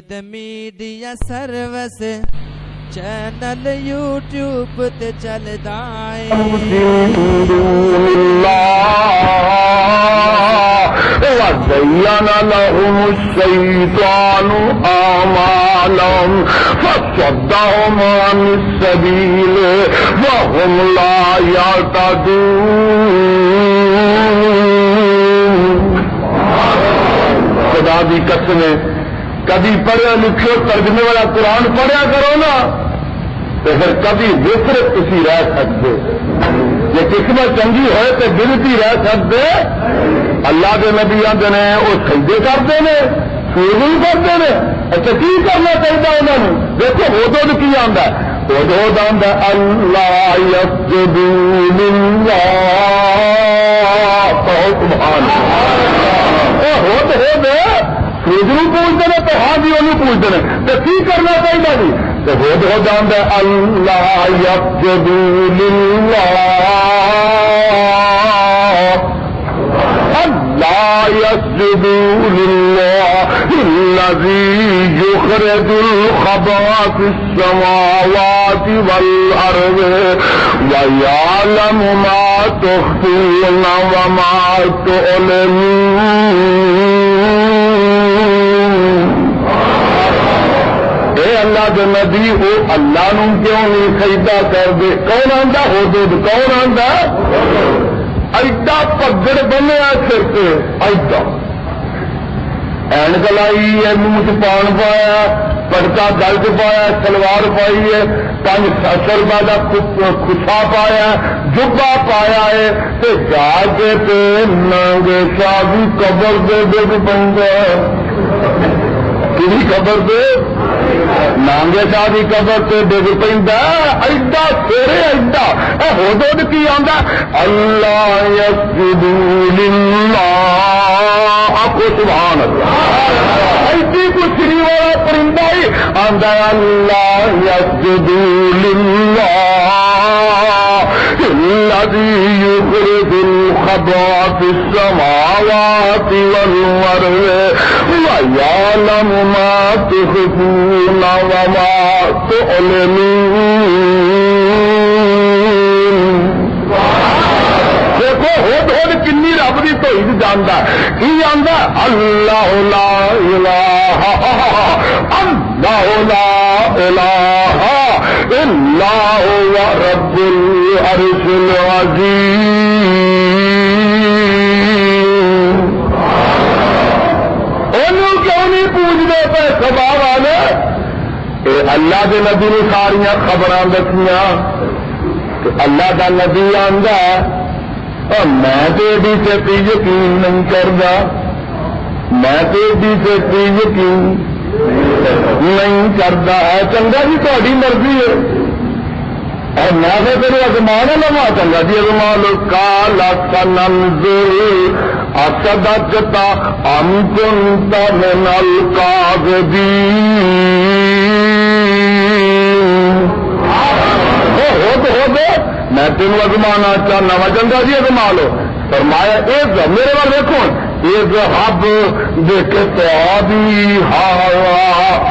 Media service channel YouTube تے چلدا اے وَزَيَّنَ لَهُمُ الشَّيْطَانُ أَعْمَالَهُمْ فَصَدَّهُمْ عَنِ السَّبِيلِ وَهُمْ لَا يَهْتَدُونَ۔ خدا دی قسم ہے، کبھی پڑھے لکھے ترجمے والا قرآن پڑھیا کرو نا تو پھر کبھی وفرت تسی رہ سکتے، یہ قسمت چنگی ہوئے تو بلتی رہ سکتے۔ اللہ کے نبی آتے نے وہ سجدے کرتے ہیں، سجدے کرتے ہیں، اچھا کی کرنا چاہیے انہوں نے؟ دیکھو ہدہد کی آتا ہے، ہدہد آتا ہے اللہ یسجدوا للہ، سبحان اللہ۔ ہدہد سورج پوچھتے ہیں تو ہاں جی انہوں پوچھتے ہیں تو کی کرنا چاہیے جی؟ تو ہدہد آتا ہے اللہ یسجدوا للہ، لا يسجدوا لله الذي يخرج الخبأ في السماوات والأرض ويعلم ما تخفون وما تعلنون۔ اے اللہ کے نبی ہو، اللہ نو کیوں نہیں سجدہ کر دے؟ کون آندا ہدہد؟ کون آندا؟ ایڈا پگڑ بنیا سر سے، ایڈا اینک لائی ہے، منہ چ پان پایا، پٹکا گل چ پایا، سلوار پائی ہے، 500 روپے کا خسا پایا، جبا پایا ہے، تے جا کے تے ننگے شاہی قبر دے ڈگ پہ، کسی قبر دے نانگے شاہ کی قبر سے ڈگ پہ، ایڈا سیرے ایڈا ہدہد کی آندا اللہ یسجدوا للہ، آخو سبحان اللہ۔ ایسی کچھ سری والا پرندہ ہی آندا اللہ یسجدوا للہ الذی یخرج الخبأ فی السماوات والارض ویعلم ما تخفون وما تعلنون۔ دیکھو ہدہد کنی رب کی توحید جانتا ہے، کی آندا اللہ لا الہ اللہ لا الہ الا هو رب العرش العظیم۔ انہوں کیوں نہیں پوچھتے پہ سبا والے؟ اے اللہ کے نبی نے ساریا خبراں دسیاں کہ اللہ کا نبی آندا میں تو ایڈی چھتی یقین نہیں کرتا، میں تو ایڈی چھتی یقین نہیں کرتا ہے۔ چنگا جی تھوڑی مرضی ہے، اور میں تو تیرے ازمان لوا، چنگا جی ازمان لو، کالا سننظر اصدقتا ام کنت من الکاذبین۔ میں تینوں ازمانا چاہنا وا، چنگا جی ازما لو۔ فرمایا میرے وال دیکھو، اذهب بکتابی ھذا،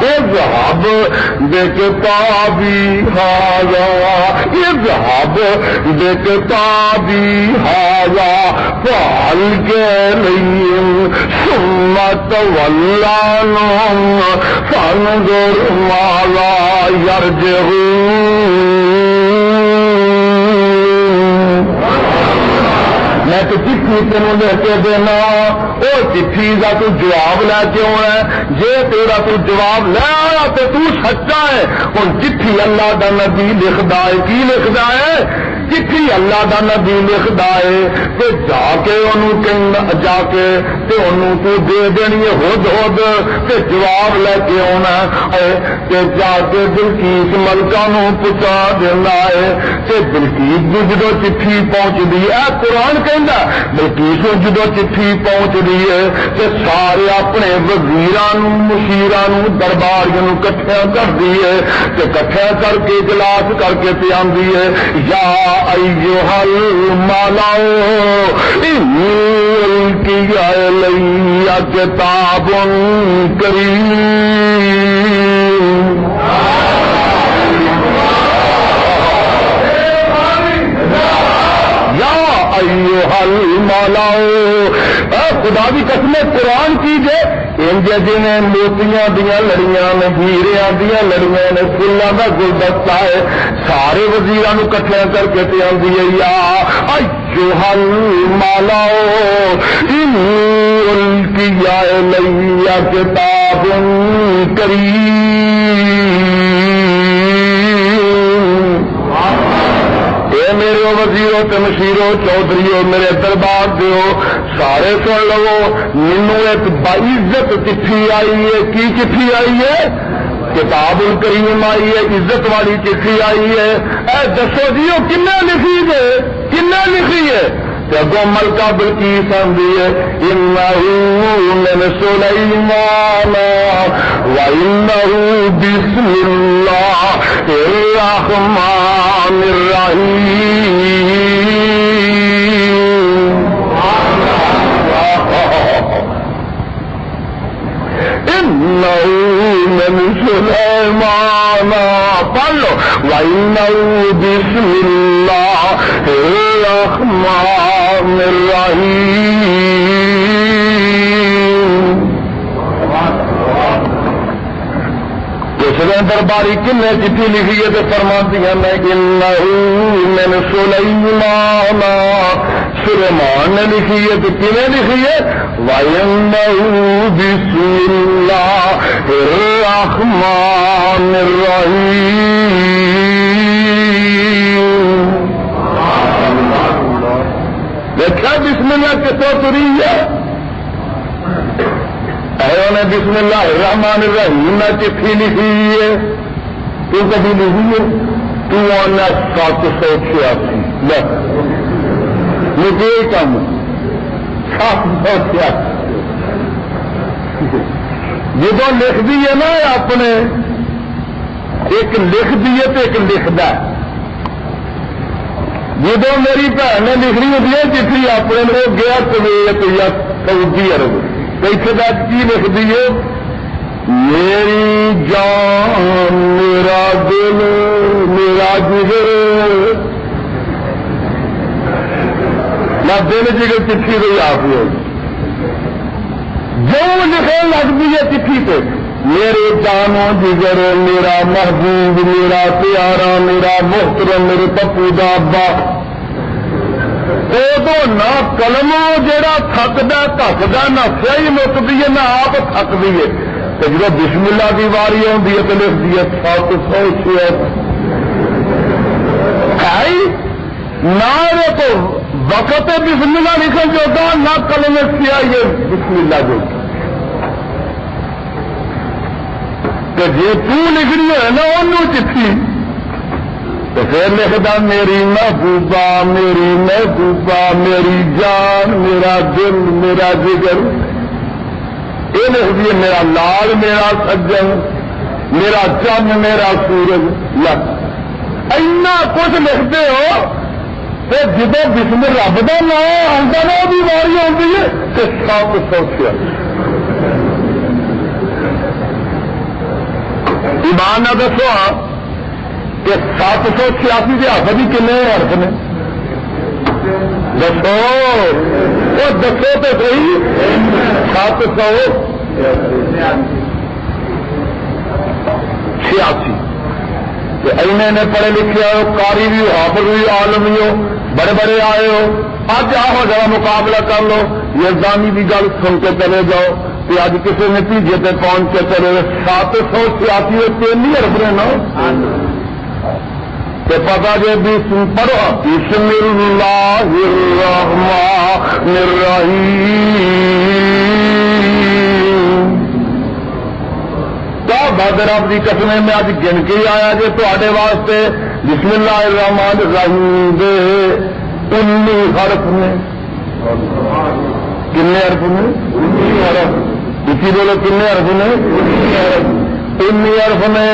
اذهب بکتابی ھذا، اذهب بکتابی ھذا فألق إليهم ثم تول عنهم فانظر ماذا يرجعون۔ میں تو چٹھی تینوں لے کے دینا، وہ چٹھی کا تو جواب لے کے آنا، جے تیرا تو جواب لے آیا تو تو سچا ہے۔ ہوں چٹھی اللہ دا نبی لکھدا ہے، کی لکھدا ہے؟ چٹھی اللہ دا نبی لکھدا ہے تے جا کے انہوں جا کے تے انہوں تو دے دینی ہے ہدہد، تے جواب لے کے آنا ہے، تے جا کے بلقیس ملکہ نو پہنچا دینا ہے۔ تے بلقیس نو جدو چٹھی پہنچدی ہے، قرآن کہندا بلقیس نو جدو چٹھی پہنچدی ہے تے سارے اپنے وزیراں نو، مشیراں نو، درباریاں نو کٹھا کردی ہے، تے کٹھا کر کے اجلاس کر کے تے آندی ہے یا ایھا الملأ انی القی الی کتاب کریم۔ خدا کی قسم قرآن کی جے انجے جنہیں موتیاں دیا لڑیاں نے ہیریاں دیا لڑیاں نے فلاں کا گلدستہ ہے سارے وزیراں کٹھے کر کے تے آندی ہے یا ایھا المالاؤ انی القی الی کتاب کریم اے میرے وزیروں تے مشیروں چودھریوں میرے دربار دیو سارے سن لو مینوں ایک باعزت چٹھی آئی ہے کی چٹھی آئی ہے کتاب الکریم آئی ہے عزت والی چٹھی آئی ہے اے دسو جی وہ کنے لکھی ہے کنے لکھی ہے اگوں ملکہ بلقیس آندی ہے انہ من سلیمان وانہ بسم اللہ الرحمن الرحیم انہ من سلیمان پڑھ لو وانہ بسم اللہ الرحمن الرحیم دوسرے درباری کنے چٹھی لکھی ہے تو فرماتی ہیں میں انہ من سلیمان سلیمان نے لکھی ہے تو کنے لکھی ہے وَإِنَّهُ بِسْمِ اللَّهِ الرَّحْمَنِ الرَّحِيمِ دیکھا بسم اللہ کسو تری ہے انہوں نے بسم اللہ الرحمن الرحیم نے چٹھی لکھی ہے تو کبھی لکھی ہے تو آنا 786 مجھے کم 786 جدو لکھ دیے نا اپنے ایک لکھ دیے تو ایک لکھتا ہے جدو میری بھن نے لکھنی ہوتی ہے چٹھی اپنے وہ گیا کویت یا سعودی عرب اتنے کی لکھ دیے میری جان میرا دل میرا جگر نہ دل جگر چٹھی کوئی آپ ہی جو لکھے لگتی ہے چٹھی پہ میرے جانو جگر میرا محبوب میرا پیارا میرا محترم میرے پپو دا ابا ادو نہ قلم جہاں تھکتا تھکتا نہ سہی مکتی ہے نہ آپ تھکتی ہے تو جب بسم اللہ کی واری آتی ہے تو لکھتی ہے 786 نہ تو وقت بسم اللہ لکھن جوگا نہ قلم سیاہی ہے بسم اللہ جو کہ جی لکھنی ہے نا انہوں چٹھی تو پھر لکھتا میری محبوبہ میری محبوبہ میری جان میرا دل میرا جگر یہ لکھ دیے میرا لال میرا سجن میرا چند میرا سورج اینا کچھ لکھتے ہو تو جدو بسم رب کا نام آتا نا وہ واری آتی ہے تو 786 ایمان نہ دسو کہ 786 کے حرف بھی کنے حرف نے دسو وہ دسو تو صحیح 786 اینے نے پڑھے لکھے ہو قاری بھی ہو حافظ بھی عالم بھی ہو بڑے بڑے آئے ہو اج آؤ ذرا مقابلہ کر لو یزدانی کی گل سن کے چلے جاؤ کہ اج کسی نتیجے پہ پہنچ کے چلے 786 تین ہی حرف نے نا تو پتا جی پڑھو بسم اللہ الرحمن الرحیم تو بہادر رب کی قسم میں اج گن کے ہی آیا جی تے واسطے بسم اللہ الرحمن الرحیم دے 19 حرف نے کنے حرف نے 19 حرف اسی بولو کنے حرف نے 19 حرف نے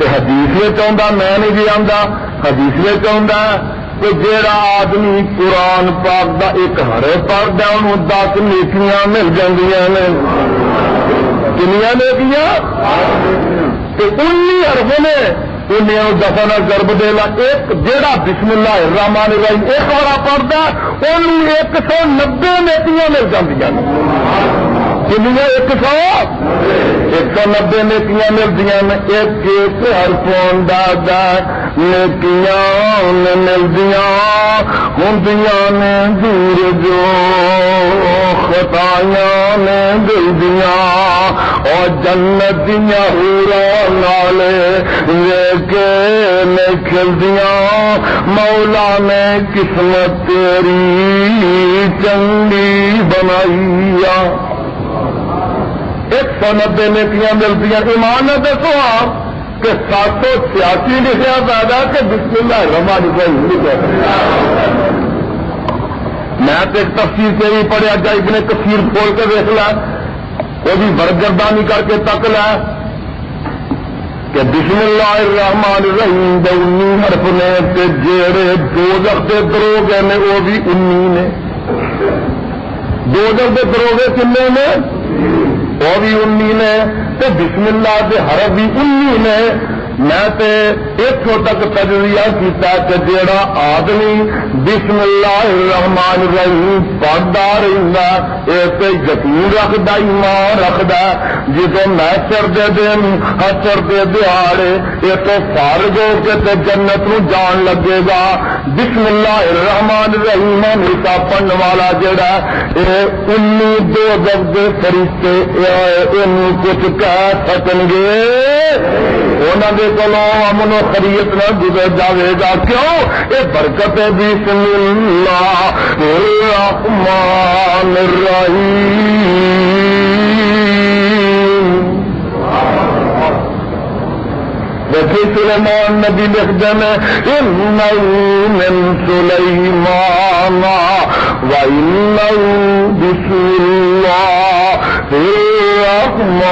حدیث میں چاہتا میں نہیں جی آتا حدیث میں چاہتا کہ جیڑا آدمی قرآن پاک دا ایک حرف پڑھتا انہوں 10 نیکیاں مل جاندیاں نے کنیاں نیکیاں تو 19 حرف نے انہیں دفن ضرب دے لا. ایک جیڑا بسم اللہ الرحمن الرحیم ایک بار پڑھتا انہوں 190 نیکیاں مل جاندیاں. کنیاں 190 نیکیاں ملدیاں. ایک ایک حرفوں دا نیکیاں ملدیاں ہوندیاں نے دور جو خطایاں نے دل دیاں اور جنت دیاں حوراں نالے کے نکل دیاں. مولا نے قسمت تیری چنگی بنائی. 190 نیکیاں ملدیاں. ایمان نہ دسو آپ کہ 786 لکھا پیدا کہ بسم اللہ الرحمن الرحیم لکھا. میں تو ایک تفسیر سے بھی پڑھیا جا ابن کثیر کھول کے دیکھ لا وہ بھی برگردانی کر کے تک لا کہ بسم اللہ الرحمن الرحیم دے 19 حرف نے تے جیڑے دوزخ دے دروگے نے وہ بھی 19 نے. دوزخ دے دروگے کنے نے وہ بھی 19 نے. تے بسم اللہ دے حرف بھی 19 نے. میں تے اتوں تک تجزیہ کیتا کہ جیڑا آدمی بسم اللہ الرحمن الرحیم پڑھدا رہندا اے تے یقین رکھدا ایمان رکھدا جدوں محشر دے دن حشر دے دیہاڑے اے تو فارغ ہو کے تے جنت نو جان لگے گا. بسم اللہ الرحمن الرحیم ہمیشہ پڑھن والا جیڑا اے 19 دو جب دے فرشتے اینو کچھ کہہ سکن گے انہاں دے کولوں امن و خیریت نہ گزر جاوے گا. کیوں؟ اے برکت بسم اللہ الرحمن الرحیم. دیکھیے سلیمان نبی لکھ دینے اِنَّهُ مِن سُلَيْمَانَ وَإِنَّهُ بِسْمِ اللَّهِ الرَّحْمَنِ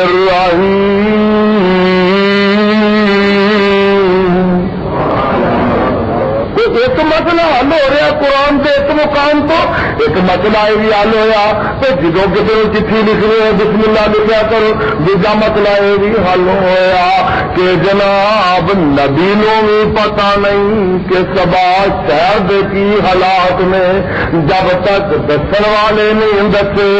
الرَّحِيمِ. ایک مسئلہ حل ہو رہا قرآن کے ایک مقام تو ایک مسئلہ یہ بھی حل ہوا تو جدو کسی چٹھی لکھ رہے ہو بسم اللہ لکھا کرو. دوسرا مسئلہ یہ بھی حل ہوا کہ جناب نبی نو بھی پتا نہیں کہ سبا شہر کی حالات میں جب تک دسن والے نہیں دسے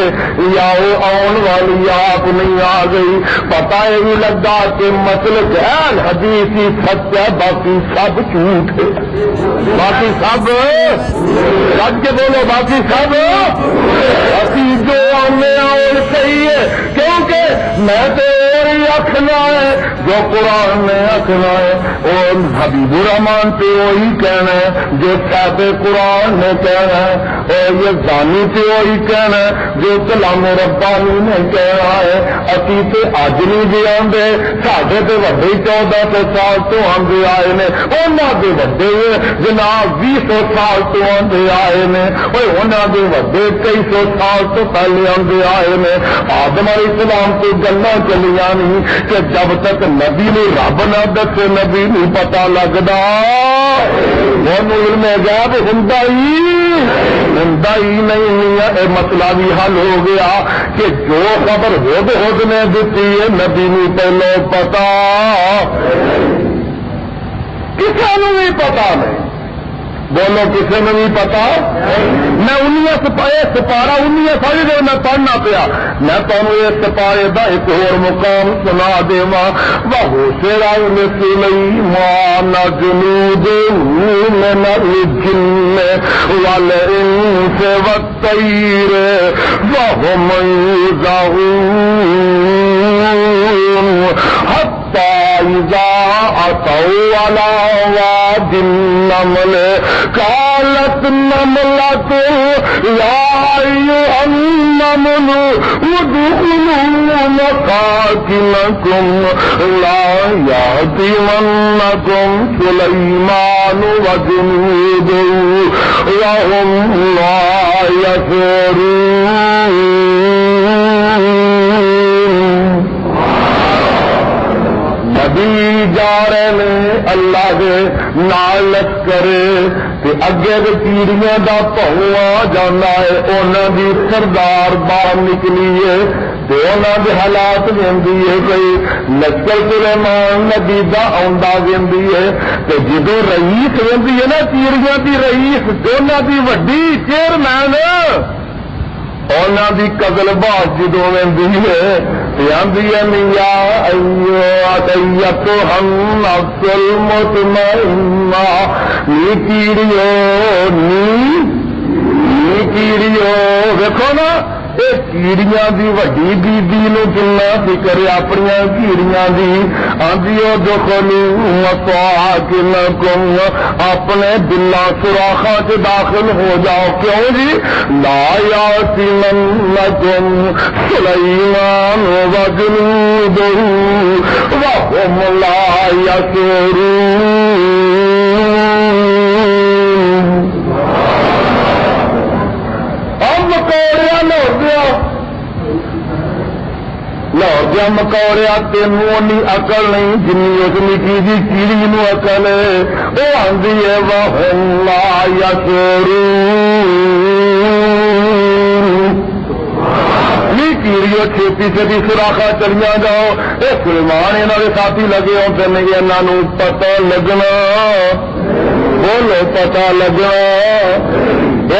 یا وہ آن والی آپ نہیں آ گئی پتا یہ بھی لگا کہ مطلب ہے حدیث ہی سچ ہے باقی سب جھوٹ ہے. باقی سب سج کے بولو باقی سب اسی جو آنے اور صحیح ہے کیونکہ میں تو آخنا ہے جو قرآن نے آخنا ہے اور حبیب الرحمان پہ وہی کہنا ہے جو صاحب قرآن نے کہنا ہے اور یزدانی پہ وہی کہنا ہے جو کلام ربانی نے کہنا ہے. اسی تے اج نہیں بھی آدھے ساڈے تے وڈے 1400 سال تو آدھے آئے نے انہوں کے وڈے جناب 200 سال تو آدھے آئے نے انہوں کے وڈے کئی سو سال تو پہلے آدھے آئے نے. آدم علیہ السلام کو گلاں چلیاں نہیں کہ جب تک نبی نے رب نہ دسے نبی نہیں پتا لگتا علم غیب ہوندا ہی نہیں. یہ مسئلہ بھی حل ہو گیا کہ جو خبر ہد نے دیتی ہے نبی نہیں پہلے پتا کسی نے بھی پتا نہیں. بولو کسی نے بھی پتا. میں 19 سپارا 19 ساری دیر میں پڑھنا پیا. میں تمہیں اس سپارے کا ایک اور مقام سنا دوا وہ سیرا سلیمان جنود من الجن والانس والطير وهم يوزعون حتى إذا أتوا على واد النمل قالت نملة يا أيها النمل ادخلوا مساكنكم لا يهتمنكم سليمان وجنوده وهم لا يشعرون. نبی جا رہے نے اللہ دے نالت کرے تے اگے دے پیڑیاں دا پہو آ جانا ہے انہاں دی سردار باہر نکلی ہے تے انہاں دے حالات ویندی ہے کوئی لشکر سلیمان نبی دا آندا ویندی ہے تے جدوں رئیس ویندی ہے نا چیڑیاں دی رئیس تے انہاں دی وڈی چیئرمین انہاں دی قزل باز جدوں ویندی ہے تے آندی ہے میاں ایتھا النفس المطمئنہ نی کیڑیو دیکھو نا یہ کیڑیاں دی وڈی بیبی نو کنا فکر اپنی کیڑیاں دی آندی دخلوا مساکنکم اپنے دلاں سوراخاں چ داخل ہو جاؤ کیوں جی لا یاتمنکم سلیمان وجنودہ وهم لا یشعرون لاہور دیا مکوریا تینوں اونی اقل نہیں جنی اس نکی جی کیڑی نو اقل ہے وہ آندی ہے وَهُمْ لَا يَشْعُرُونَ کیڑیو چھتی چھتی سوراخا چلیاں جاؤ اے سلیمان انہوں نے ساتھی لگے ہوتے نہیں انہوں پتہ لگنا بولو پتہ لگنا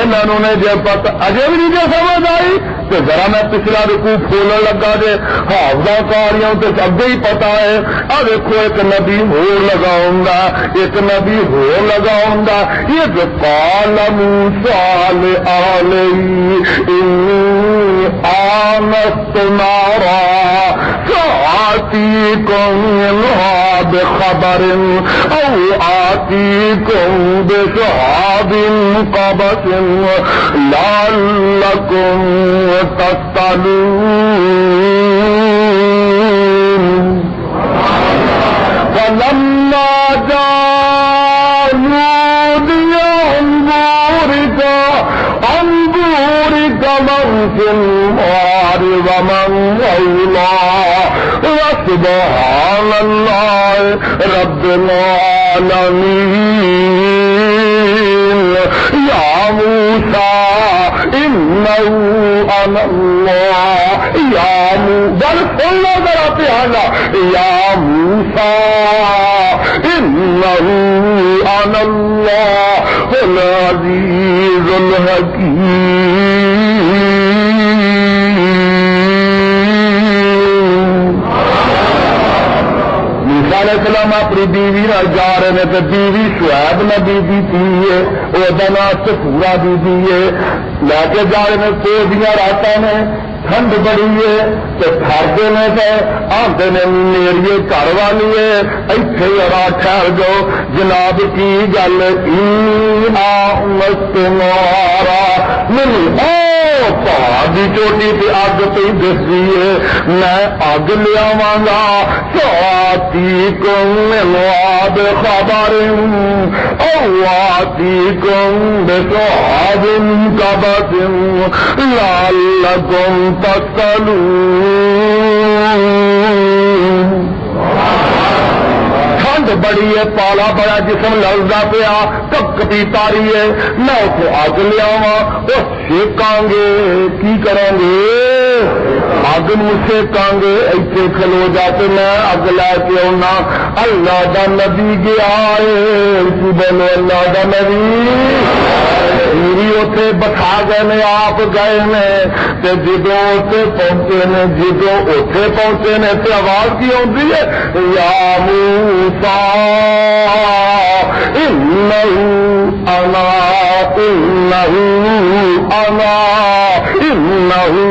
انہوں نے جب پتہ اجے بھی نہیں جو سمجھ آئی تو ذرا میں پچھلا رکوع پھولن لگا جے حافظہ کاریوں تو اگے ہی پتا ہے دیکھو ایک نبی ہو لگاؤں گا ایک نبی ہو لگاؤں گا یہ جو قال موسیٰ لعلیہ انی آنست نارا فآتیکم منہا بخبر او آتیکم بشہاب قبس لعلکم تَسْأَلُونَ فَلَمَّا جَاءَ نُودِيَ أَن بُورِكَ مَن فِي النَّارِ وَمَن حَوْلَهَا وَسُبْحَانَ اللَّهِ رَبِّ الْعَالَمِينَ يَا مُوسَىٰ إِنَّهُ أَنَا اللَّهُ يَا بل سنو ذرا پیانا یا موسیٰ إِنَّهُ أَنَا اللَّهُ الْعَزِيزُ الْحَكِيمُ موسیٰ علیہ السلام اپنی بیوی نہ جا رہے ہیں تو بیوی شعیب نبی دی تھی ہے وہ دنا سفورا بی بی ہے لے کے جا رہے ہیں سوزیاں راتاں میں ٹھنڈ بڑی ہے تو تھرتے نے تو آتے نے میری گھر والی ہے ایتھے ذرا ٹھہر جاؤ جناب کی گل مستمارا نہیں پہاڑ کی چوٹی پہ اگ پہ دستی ہے میں اگ لیاواں گا ساتیکم بِشَهَابٍ خبر او آتیکم بِشَهَابٍ قبس لعلکم تَسْأَلُونَ ٹھنڈ بڑی ہے پالا بڑا جسم لڑتا پیا کپکپی تاری ہے میں اسے اگ لیاواں وہ سیکاں گے کی کریں گے اگ نو سیکاں گے ایتھے کھلو جا کے میں اگ لے کے آنا اللہ دا نبی گیا ہے بولو اللہ دا نبی میری اتنے بٹھا گئے نے آپ گئے نے جدو اتنے پہنچے نے جدو اتنے پہنچے نے تو آواز کی آتی ہے یا موسیٰ انہو انا انہو انا انہو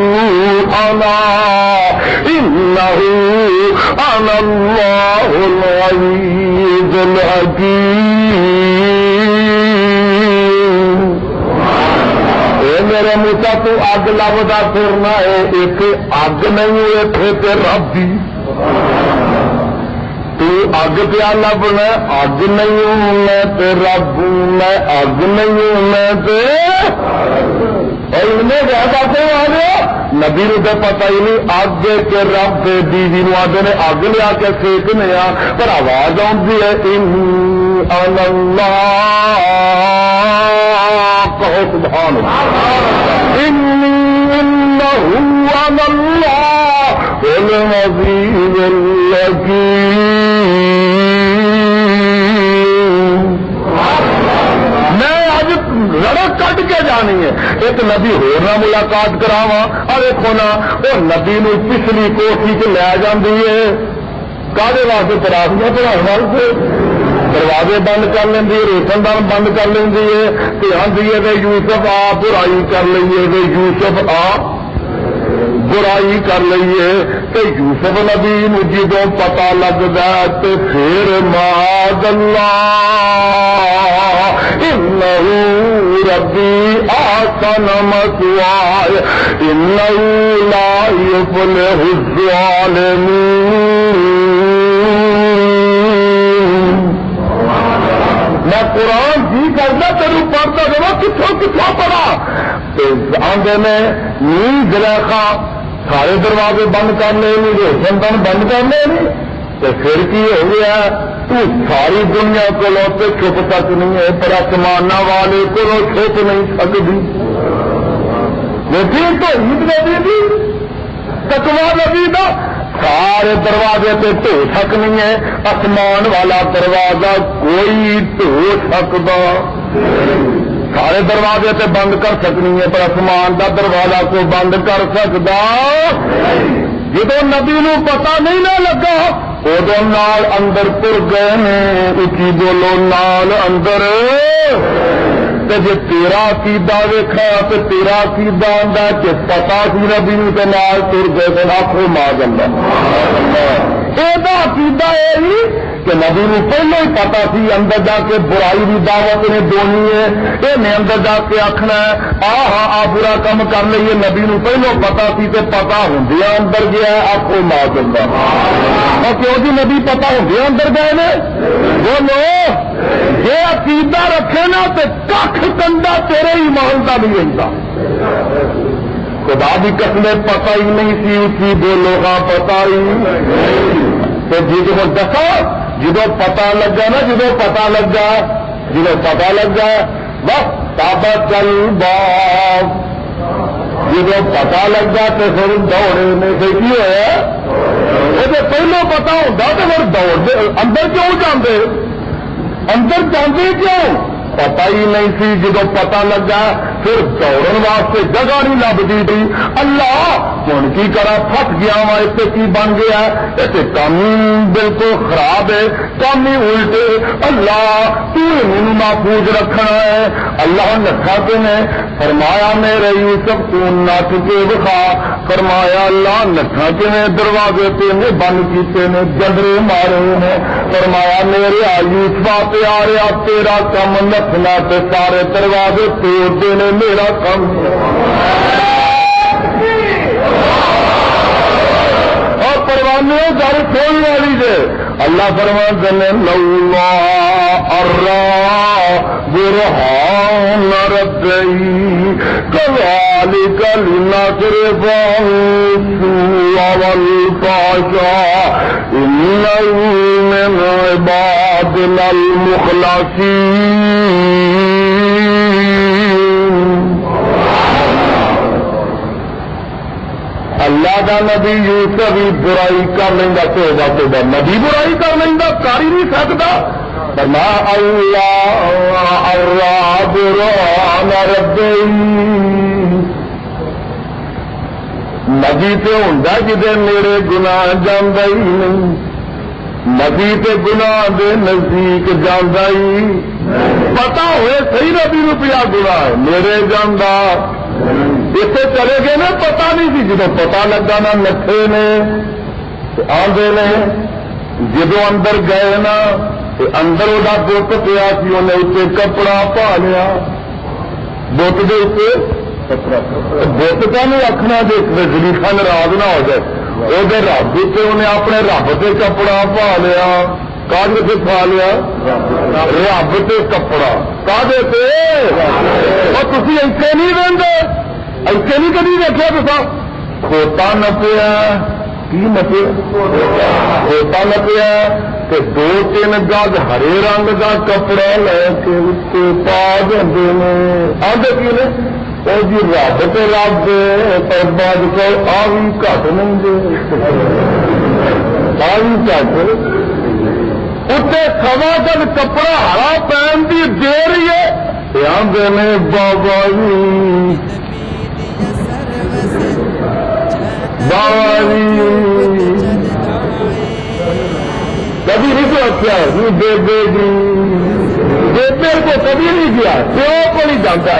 انا انہو انا اللہ العزیز الحکیم میرے موسیٰ تو اگ لبدا پھرنا ہے ایک اگ نہیں اتنے تے رب دی تو اگ پیا لبنا اگ نہیں میں تے رب میں اگ نہیں میں تے نبی نو تو پتا ہی نہیں اگ کے رب بیوی نو آدھے نے اگ لیا کے سیکنے پر آواز آتی ہے کہو سبحان اللہ انہو أنا الله العزيز الحكيم. میں اج رڑک کٹ کے جانی ہے. ایک نبی ہور نہ ملاقات کراواں. دیکھو نا وہ نبی نو پچھلی کوٹھی چ لے جاندی ہے. کاہدے واسطے؟ پراسیاں پڑھاؤ واسطے. دروازے بند کر لینی ہے، روشن دان بند کر لینی ہے. آدھی ہے کہ یوسف آ برائی کر لیے، یوسف آ برائی کر لیے. کہ یوسف نبی نو جدوں پتا لگتا تو پھر معاذ اللہ انہ ربی احسن مثوایا انہ لا یفلح الظالمون. میں قرآن جی کرتا تیرو پڑھتا جب کتوں پڑھا آدھے میں نیند زلیخا سارے دروازے بند کر لے روشن دن بند کر لے. تو پھر کی ہو گیا؟ تو ساری دنیا کو لوتے چھپ تک نہیں ہے پر آسمان والے کو چھپ نہیں سکتی. لیکن تو عید نبی دی تقویٰ نبی دا سارے دروازے پہ ٹو سک نہیں ہے. آسمان والا دروازہ کوئی ٹو سکتا. سارے دروازے تے بند کر سکنی ہے پر آسمان دا دروازہ کو بند کر سکتا. جدو نبی نو پتا نہیں نہ لگا ادو نال اندر تر گئے نے. اچھی بولو نال اندر. جی تیرا عقیدہ ویکھا تو تیرا عقیدہ آتا کہ پتا سی نبی نو تے نال تر گئے تو آخو ماں جانا. یہ عقیدہ یہی کہ نبی نو پہلے ہی پتا سی اندر جا کے برائی کی دعوت نے دونی ہے. یہ اندر جا کے آخنا آ برا کام کر لیے. نبی نو پہلو پتا سی تے پتا ہوں اندر گیا آخو ماں جانا. کیوں جی نبی پتا ہوں اندر گئے نے. بولو یہ عقیدہ رکھے نا تو کھ کنڈا تیرے ایمان کا نہیں رہتا. خدا بھی قسم پتا ہی نہیں سی. اسی بولو گا پتا ہی تو جدو دسا جدو پتا لگا نا جدو پتا لگا بس تابا چل باغ. جدو پتا لگا تو پھر دوڑے میں سے کی ہوا وہ پہلو پتا ہوتا تو پھر دوڑ اندر کیوں جاندے؟ اندر جاندے کیوں؟ پتا ہی نہیں سی. جدو پتا لگا پھر دوڑن واسطے جگہ نہیں لبتی تھی. اللہ ہوں کی کرا پھس گیا وا. اس سے کی بن گیا؟ اسے کام بالکل خراب ہے. کام ہی الٹے. اللہ تو مینو محفوظ رکھنا ہے. اللہ نٹھا کے نے فرمایا میرے یوسف تو نٹ کے دکھا. فرمایا اللہ نٹھا کے نے دروازے پہ نے بند کیتے نے جنڈرے مارے نے. فرمایا میرے یوسفا پیاریا تیرا کم نٹنا تے سارے دروازے توڑ دینے میرا کام. اور پروانے گھر کھول والی جے اللہ فرماتے ہیں لولا برہان ربی كذلك لنصرف السوء والفحشاء إنه من عبادنا المخلصين. اللہ کا نبی یوسف بھی برائی کر لینا تو نبی برائی کر لینا کر ہی نہیں سکتا. نبی تو ہوں جی میرے گناہ جانا ہی نہیں. نبی تے گناہ دے نزدیک جانا ہی پتا ہوئے صحیح نبی روپیہ گناہ ہے میرے جانا. اسے چلے گئے نا پتا نہیں سی. جدو پتا لگا نا نٹھے نے آدھے نے. جدو اندر گئے نا اندر وہ بت پیا سی انہیں اتنے کپڑا پا لیا. بت دے اتنے بت کا نہیں آخنا جی زلیفا ناراض نہ ہو جائے. وہ رب سے انہیں اپنے رب سے کپڑا پا لیا. کاغذ سے پا لیا رب سے کپڑا کاغذ سے. اور تھی ایسے نہیں رہتے ایسے نہیں کبھی دیکھا تو کھوتا نپیا کی نپیا کھوتا نپیا تو 2-3 گز ہرے رنگ کا کپڑا لے کے اتنے پا دیں. آدھے کی نے وہ جی رب تو رب پر بعد کو آ بھی گھٹ نہیں دے آ بھی گھٹ اتنے سوا جب کپڑا ہرا پہن کی دیر ہی ہے آدھے نے بابا جی بابا جی کبھی نہیں سوچا بیبے جی بیبے کو کبھی نہیں کیا پیو کو نہیں جانتا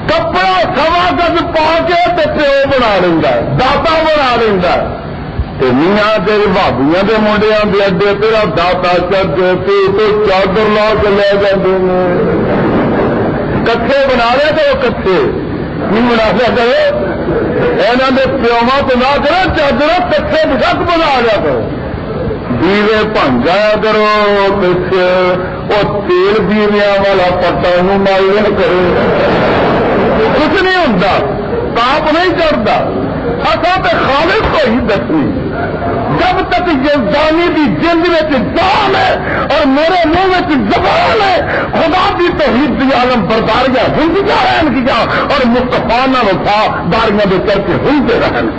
کپڑا سوا گز پا کے پیو بنا لینا داتا بنا لینا میاں تیری بھابیاں کے منڈیا کے اڈے تیرا داتا چک تو چادر لا کے لے جاتے کٹھے بنا لے تو وہ کٹھے نہیں بنا لیا کرو یہاں کے پیوا تو نہ کرو چادر کٹھے بشک بنا لیا کرو دیوے بن جایا کرو کچھ وہ تیل دیویا والا پٹا مائی کرو کچھ نہیں ہوتا تاپ نہیں چڑھتا اصا تو خالق کو ہی دسنی جب تک یزدانی کی جلد میں جان ہے اور میرے منہ میں زبان ہے خدا کی توحید کی عالم برداریاں زندگیاں رہن کیا اور مصطفیٰ نہ وفا داریاں میں کر کے ہلتے رہن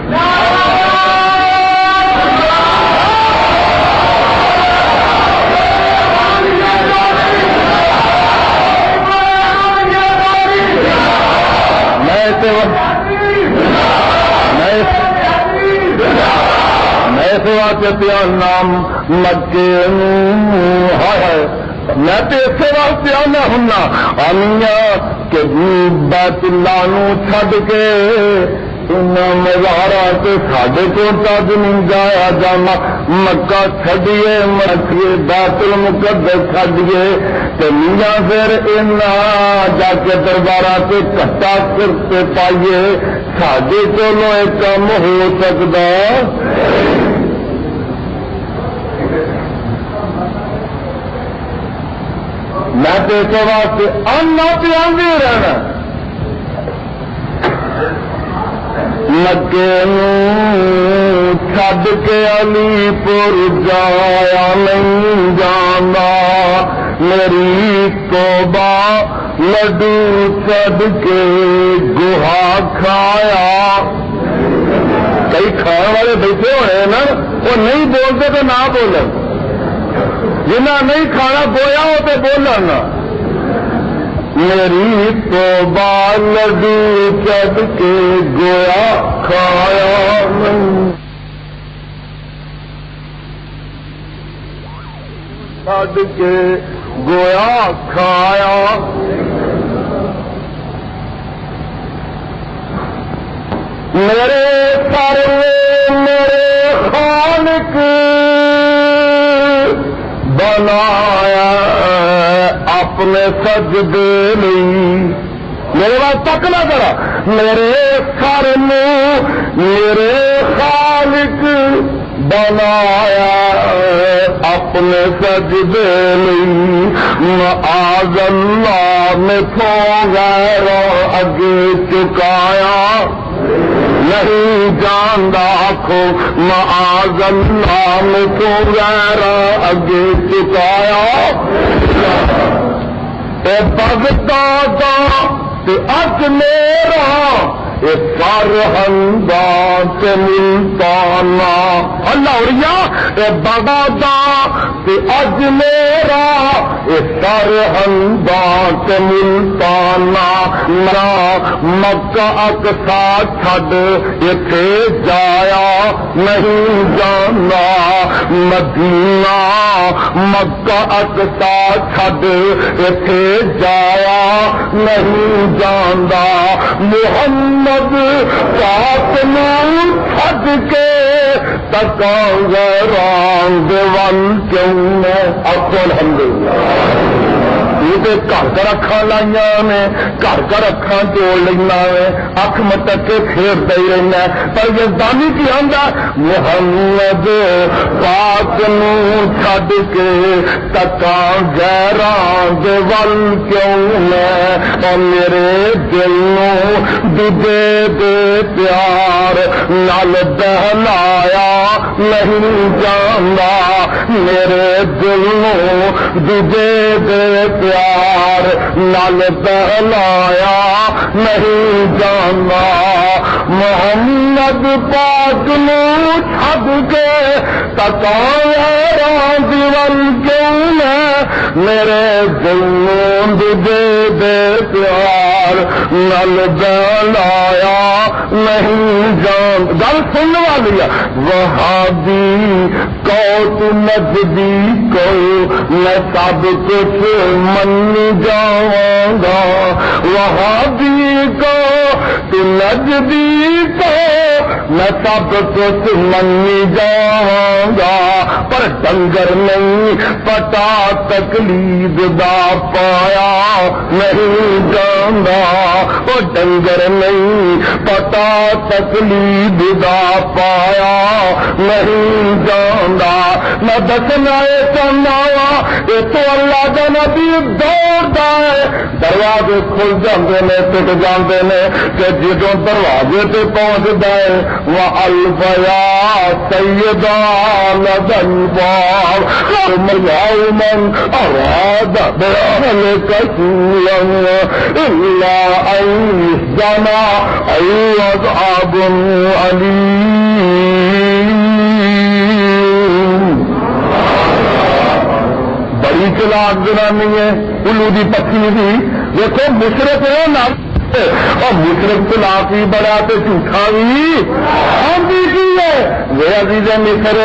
ایسے واسطے نام مکے ہے میں تو اسے واسطے آنا ہوں آنیا کہ بیت اللہ نو چھڈ کے مزارا تو سڈے کو تج نہیں جایا جانا مکہ چڈیے مکے بیت المقدس چڈیے تو میاں پھر جا کے دربارہ سے کٹا کرتے پائیے سڈے کو کم ہو سکتا میں تو اس واسطے آنا پیا رہنا مکے چھڈ کے علی پور جایا نہیں جانا میری توبہ لڈو چھڈ کے گوہا کھایا کئی کھان والے بیٹھے ہوئے نا وہ نہیں بولتے تو نہ بولن جنہ نہیں کھانا گویا ہو تو بولنا میری توبہ لڈو چڑھ کے گویا کھایا چڑھ کے گویا کھایا میرے سارے میرے خالق بنایا اپنے سجدے نہیں میرے بات تک نہ کرا میرے سر میرے خالق بنایا اپنے سجدے نہیں معاذ اللہ میں تو غیر اگے چکایا نہیں جاندہ آخو معاذ اللہ میں تو غیر اگے چکایا اے بغدادا تے اج میرا اے فرہنگا تے ملتانا اللہ اے بغدادا تے اج میرا اے فرہنگا تے ملتانا میرا مکہ اقصا چھڈ ایتھے جایا نہیں جانا مدینہ مکہ اقصا چھڈ ایتھے جایا نہیں جانا محمد پاک نو چھڈ کے تکا غیران دیوان کیوں میں الحمدللہ یہ گھر گھر اکھان لائیا نے گھر گھر اکھان جوڑ لینا ہے اکھ مٹک کے پھیرتا ہی رہنا ہے پر یزدانی کی آندا محمد پاک نو چھڈ کے تکا غیران دے ول کیوں میں اور میرے دل نو دے پیار نال بہلایا نہیں جاندا میرے دل نوں دجے دے پیار نال بہلایا نہیں جاندا محمد پاک نوں چھڈ کے تکایا راضی ول کیوں ہے میرے دل نوں دجے دے پیار نال بہلایا نہیں جان گل سننے والی ہے وہابی کو نجدی کو میں سب کچھ من جاؤں گا وہابی کو نجدی کو میں سب کچھ من جاؤں گا پر ڈنگر نہیں پتا تکلید دا پایا نہیں جاندا وہ ڈنگر نہیں پتا تکلید دا پایا نہیں جاندا میں دسنا چاہنا وا یہ تو اللہ کا نبی دوڑتا ہے دروازے کھل جاندے نے ٹک جاندے نے کہ جدوں دروازے تے پہنچدا ہے وہ الفیا سیدہ لدن باب من اراد بأهلك سوءا إلا أن يهزم أي عذاب أليم بڑی چلاک جنانی ہے الو دی پتھی دی دیکھو مشرق ہے نا اور مشرق چلاک بھی بڑا تو جھوٹا بھی ہم بھی کی ہے وہ عزیز مصر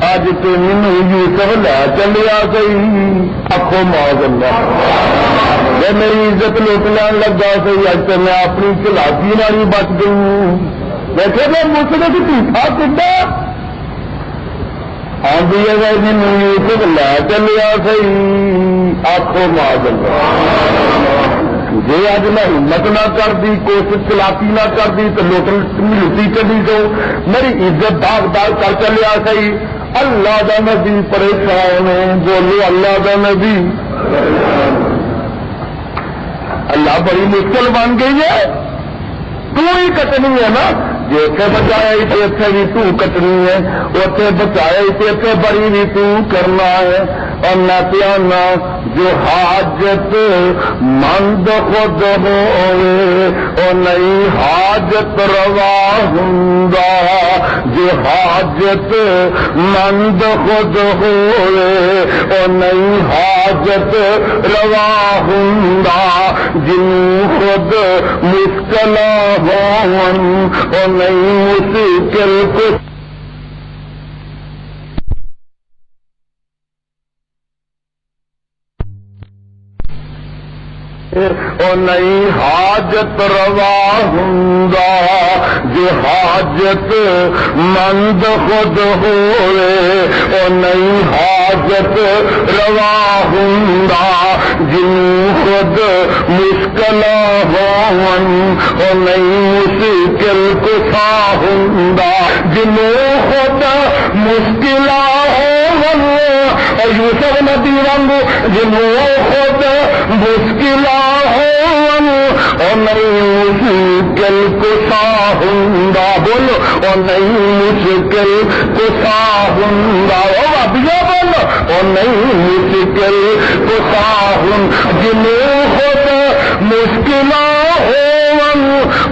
اج تو مینو یوسف لے چلیا گئی آخو معاذ اللہ یہ میری عزت لوٹ لین لگا سی اج تو میں اپنی چلاکی والی بچ گئی دیکھے میں مشرق جھوٹا کتا آدھی ہے مینو یوسف لے چلیا سی آخو معاذ اللہ جی اج میں ہمت نہ کر دی کوشش چلاکی نہ کر دی تو لوٹی چلی تو میری عزت داغ داغ کر چلیا سی اللہ دا نبی پریشان بولو اللہ دا نبی اللہ بڑی مشکل بن گئی ہے تو ہی کٹنی ہے نا جی اتنے بچایا تو اتنے بھی تو کٹنی ہے اتنے بچایا تو اتنے بڑی بھی تو کرنا ہے اور نہ پیانا جو حاجت مند خود ہوئے اور نئی حاجت روا ہوں جو حاجت مند خود ہوئے اور نئی حاجت روا ہوں جن خود مشکل ہوں اور نئی مشکل کو اور نئی حاجت روا ہوں جو حاجت مند خود ہوئے اور نئی حاجت روا ہوں جن خود مشکل ہوں اور نئی مشکل کشا ہوں جنوں خود مشکل اور یوسف نبی رنگ جنوں خود مشکل اور نئی مشکل کشا ہوں بولو اور نئی مشکل کشا ہوں ابیا بولو اور نئی مشکل کشا ہوں جنوں خود مشکل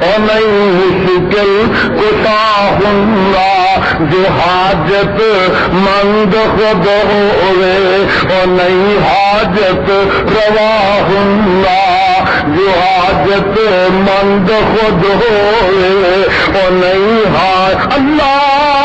اور نئی مشکل کشا ہوں جو حاجت مند خود ہوئے اور نئی حاجت روا ہوں جو حاجت مند خود ہوئے اور نئی حاجت اللہ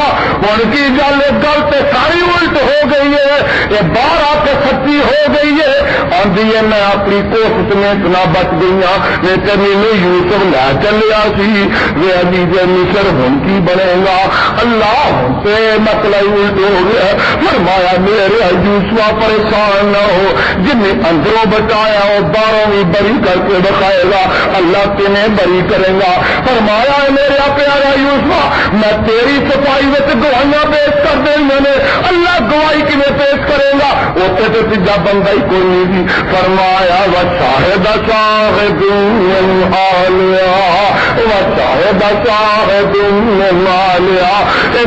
ان کی گل تو ساری الٹ ہو گئی ہے یہ باہر آ کے سچی ہو گئی ہے آدھی ہے میں اپنی کوشش میں اتنا بچ گئی ہوں میں کہ مینو یوسف لے چلیا سی وہ عزیز مصر ہوں کی بنے گا اللہ سے مسئلہ الٹ ہو گیا فرمایا میرے یوسفا پریشان نہ ہو جن نے اندروں بچایا وہ باہروں بھی بری کر کے بتائے گا اللہ تمہیں بری کرے گا فرمایا میرا پیارا یوسفا میں تیری صفائی میں گواہیاں پیش کر دیں میں نے اللہ گواہی کیویں پیش کرے گا اتنے تو تیجا بندہ ہی کوئی نہیں تھی فرمایا وہ شاہد شاہد آلیا وہ شاہد شاہد آلیا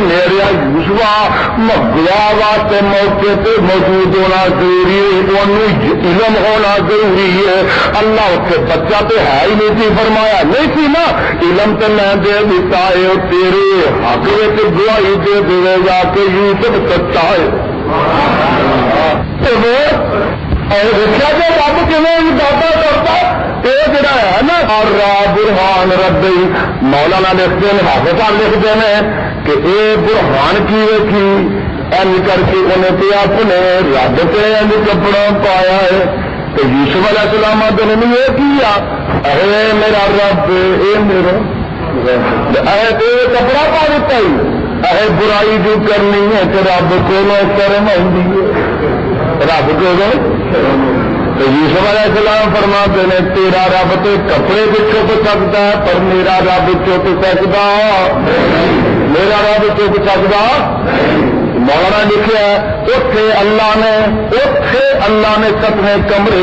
میرے یوسفا مغوا واسطے موقع پہ موجود ہونا ضروری ہے، علم ہونا ضروری ہے. اللہ اتنے بچہ تو ہے ہی نہیں تھی، فرمایا نہیں تھی نا علم تو میں دے دیتا ہے، تیرے حق میں گواہی دے دے گا کہ یوسف سچا ہے. دیکھا کہ رب کیون بابا کرتا یہ جڑا ہے نا اور برہان ربی مولانا لکھتے ہیں، حافظ لکھتے ہیں کہ اے برہان کی ویکھی این کر کے انہیں تو اپنے رب پہ این کپڑا پایا ہے. تو یوسف علیہ السلام نے یہ کیا اے میرا رب اے میرا اے کپڑا پا دیتا ہی اے برائی جو کرنی ہے تو رب کو شرم آئی ہے، رب کو تو یوسف علیہ السلام فرماتے ہیں تیرا رب تو کپڑے بھی چھپ سکتا ہے پر میرا رب چھپ سکتا، میرا رب چھپ سکتا. مولانا لکھا اتے اللہ نے سپنے کمرے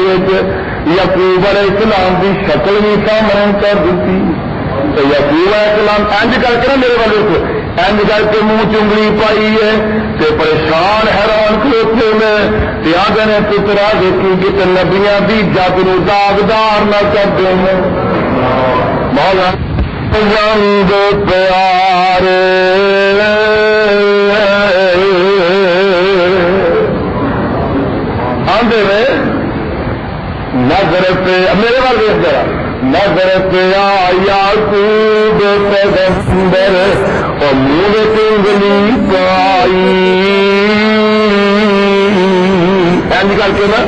یعقوب علیہ السلام کی شکل بھی سامنے کر دیتی. تو یعقوب علیہ السلام اینج کر کے نا میرے والے اینج کر کے منہ چنگلی پائی ہے کہ پریشان حیران کھلوتے میں آگے نے پترا دیکھی کہ نبیاں بھی جگ نو داغدار نہ کر دیں. مولا رنگ پیارے آندے میں نظر پہ میرے بار دیکھ ذرا نظر پہ یعقوب پیغمبر اور منہ انگلی پائی اینج کر کے نا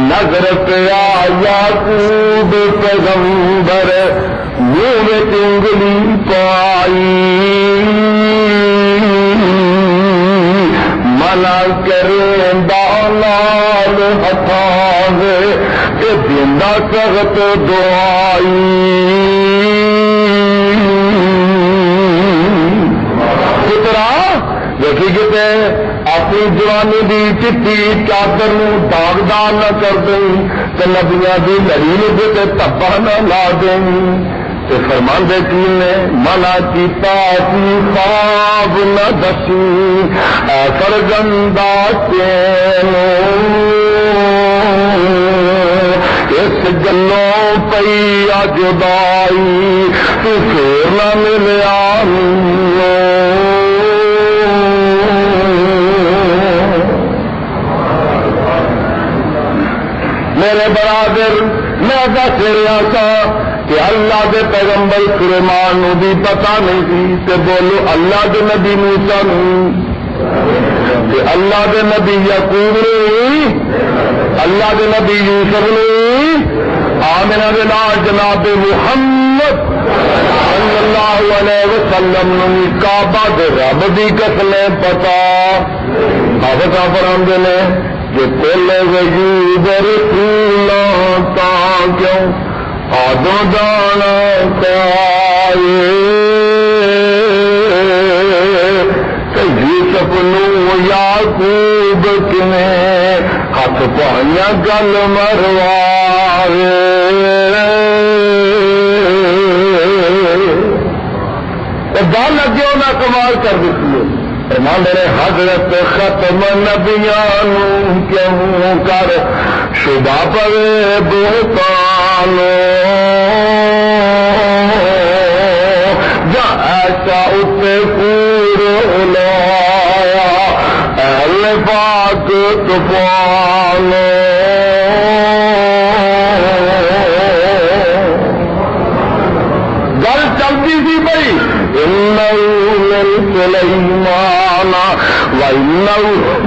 نظر پہ یعقوب پیغمبر منہ انگلی پائی منع کریں دالال ہتھاوے کہ دیندہ سخت دعائی. دیکھی کتے اپنی جوانی دی چٹی چادر داغدار نہ کر دیں تو نبیاں دی لڑی لگے تباہ نہ لا دیں. فرماندے کی نے منع کیتا سی خواب نہ دسی اے فرزندہ تینوں اس گلوں پئی جدائی تو پھر نہ ملیا میرے برادر میں دس رہا تھا کہ اللہ دے پیغمبر سلیمان نو بھی پتا نہیں تھی کہ بولو اللہ دے نبی موسیٰ نو کہ اللہ دے نبی یعقوب نو اللہ دے نبی یوسف نو آمنہ دے نال جناب محمد صلی اللہ علیہ وسلم نو کعبہ دے رب دی قسمیں پتا. حافظ فرماندے نے کہ کل وجود رسولاں تا کیوں آدھو جانا چاہیے کہ یوسف نو یعقوب کنے ہاتھ پہنیا گل مروائے. گل اگے انہیں کمال کر دیتی ہے. میرے حضرت ختم نبیاں کیوں کر شبہ پوے بہتانو جا ایسا اتنے پور لایا اہل پاک طوفانو. گل چلتی سی بھائی سلیمان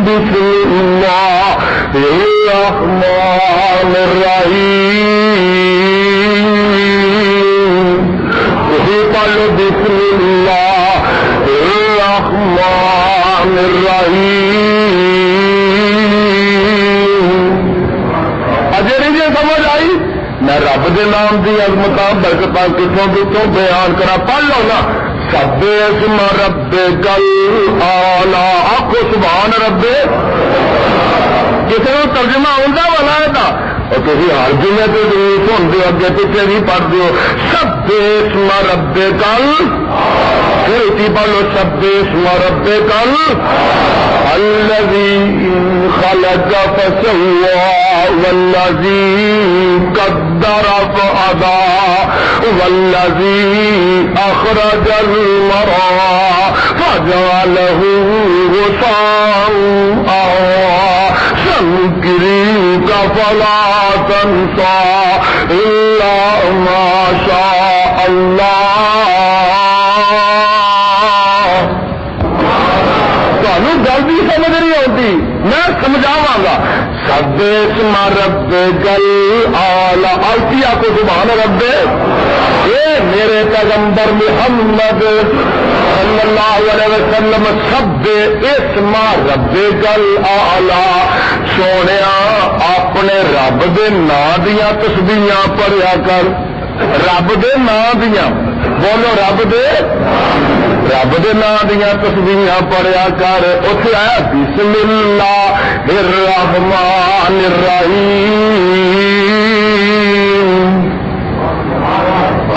بسم اللہ الرحمن الرحیم اسی پل بسم اللہ الرحمن الرحیم. اجے نہیں جی سمجھ آئی میں رب دے نام دی عظمت برکتاں کتوں کتوں بیان کرا. پڑھ لو نا سب اسم رب کل آلہ آخو سبحان رب. کسی کو ترجمہ آتا والا ہے اور تھی ہر جمعے تو ضرور سنتے ہو اگے پیچھے بھی پڑھتے ہو سبح اسم ربک پھر اسی پڑھ لو سبح اسم ربک الذی خلق فسوى والذی قدر فہدى والذی اخرج المرعى فجعله غثاء سنقرئك فلا تنسى إلا ما شاء الله تمہیں گل بھی سمجھ نہیں آتی میں سمجھاواں گا سبح اسم ربک الاعلی آلتی آپ کو سبحان رب اے میرے پیغمبر محمد صلی اللہ علیہ وسلم سبح اسم ربک الاعلی سونیا اپنے رب دے نام دیاں تسبیحاں پڑھیا کر رب دے نام دیاں بولو رب دے نام دیاں تسبیحاں پڑھیا کر اتنے آیا بسم اللہ الرحمن الرحیم